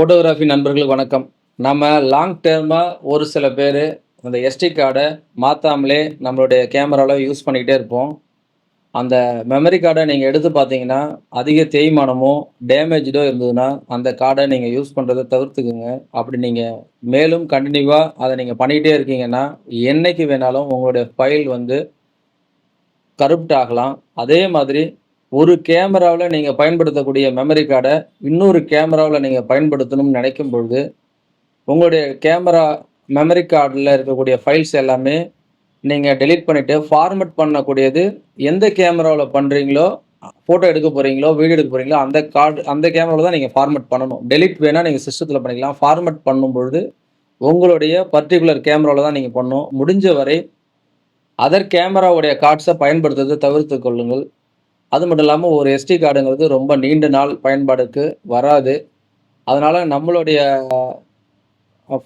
Photography நண்பர்களுக்கு வணக்கம். நம்ம லாங் டேர்மா ஒரு சில பேரு அந்த எஸ்டி கார்ட மாத்தாமலே நம்மளுடைய கேமரால யூஸ் பண்ணிக்கிட்டே இருப்போம். அந்த மெமரி கார்ட நீங்க எடுத்து பார்த்தீங்கன்னா, அதிக தேய்மானமோ, டேமேஜ்டோ இருந்ததுன்னா, அந்த கார்ட நீங்க யூஸ் பண்றத தவிர்த்துக்குங்க. அப்படி நீங்க மேலும் கன்டினியூவா அத நீங்க பண்ணிக்கிட்டே இருக்கீங்கன்னா, என்னைக்கு வேணாலும் உங்களுடைய ஃபைல் வந்து கரப்ட் ஆகலாம். அதே மாதிரி ஒரு கேமராவுல நீங்க பயன்படுத்தக்கூடிய மெமரி கார்ட, இன்னொரு கேமராவுல நீங்க பயன்படுத்தணும்னு நெனைக்கும் பொழுது, உங்களுடைய கேமரா மெமரி கார்டுல இருக்கக்கூடிய ஃபைல்ஸ் எல்லாமே நீங்க டெலீட் பண்ணிட்டு, ஃபார்மட் பண்ணக்கூடியது எந்த கேமராவுல பண்றீங்களோ, ஃபோட்டோ எடுக்க போறீங்களோ, வீடியோ எடுக்க போறீங்களோ, அந்த கேமரால தான் நீங்க ஃபார்மட் பண்ணணும். டெலீட் வேணா நீங்க சிஸ்டத்துல பண்ணிக்கலாம். ஃபார்மட் பண்ணும்பொழுது, உங்களுடைய பர்ட்டிகுலர் கேமரால தான் நீங்க பண்ணணும். முடிஞ்ச வரை அதர் கேமராவுடைய கார்ட்ஸ பயன்படுத்துறத தவிர்த்துக் கொள்ளுங்கள். அது மட்டும் இல்லாம ஒரு எஸ்டி கார்டுங்கிறது ரொம்ப நீண்ட நாள் பயன்பாடுக்கு வராது. அதனால நம்மளுடைய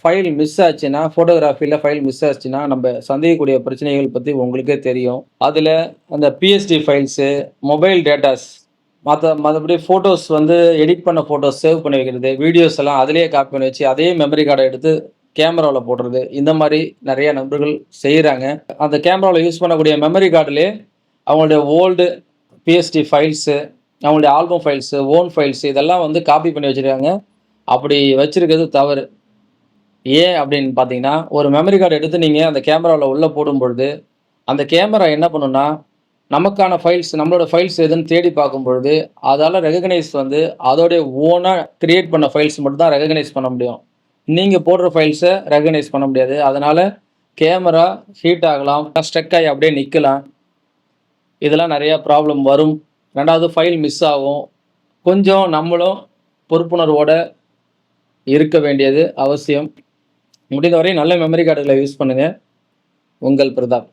ஃபைல் மிஸ் ஆச்சுன்னா, ஃபோட்டோகிராஃபில ஃபைல் மிஸ் ஆச்சுன்னா, நம்ப சந்திக்கக்கூடிய பிரச்சனைகள் பத்தி உங்களுக்கே தெரியும். அதுல அந்த பிஎஸ்டி ஃபைல்ஸு, மொபைல் டேட்டாஸ் மத்தபடி ஃபோட்டோஸ் வந்து எடிட் பண்ண ஃபோட்டோஸ் சேவ் பண்ணி வைக்கிறது, வீடியோஸ் எல்லாம் அதிலேயே காப்பி பண்ணி வச்சு, அதே மெமரி கார்ட எடுத்து கேமராவுல போடுறது. இந்த மாரி நெறைய நண்பர்கள் செய்றாங்க. அந்த கேமராவுல யூஸ் பண்ணக்கூடிய மெமரி கார்டுலயே அவங்களுடைய ஓல்டு பிஎஸ்டி ஃபைல்ஸு, அவங்களுடைய ஆல்பம் ஃபைல்ஸு, ஓன் ஃபைல்ஸு இதெல்லாம் வந்து காப்பி பண்ணி வச்சிருக்காங்க. அப்படி வச்சிருக்கிறது தவறு. ஏன் அப்படின்னு பார்த்தீங்கன்னா, ஒரு மெமரி கார்ட எடுத்து நீங்க அந்த கேமராவுல உள்ள போடும்பொழுது, அந்த கேமரா என்ன பண்ணும்னா, நமக்கான ஃபைல்ஸ் நம்மளோட ஃபைல்ஸ் எதுன்னு தேடி பார்க்கும்பொழுது, அதால ரெகக்னைஸ் வந்து அதோடைய ஓனா கிரியேட் பண்ண ஃபைல்ஸ் மட்டும் தான் ரெகக்னைஸ் பண்ண முடியும். நீங்க போடுற ஃபைல்ஸ ரெகக்னைஸ் பண்ண முடியாது. அதனால கேமரா ஹீட் ஆகலாம், ஸ்ட்ரக் ஆகி அப்படியே நிக்கலாம். இதெல்லாம் நெறைய ப்ராப்ளம் வரும். 2வது ஃபைல் மிஸ் ஆகும். கொஞ்சம் நம்மளும் பொறுப்புணர்வோட இருக்க வேண்டியது அவசியம். முடிந்தவரை நல்ல மெமரி கார்டுகள யூஸ் பண்ணுங்க. உங்கள் பிரதாப்.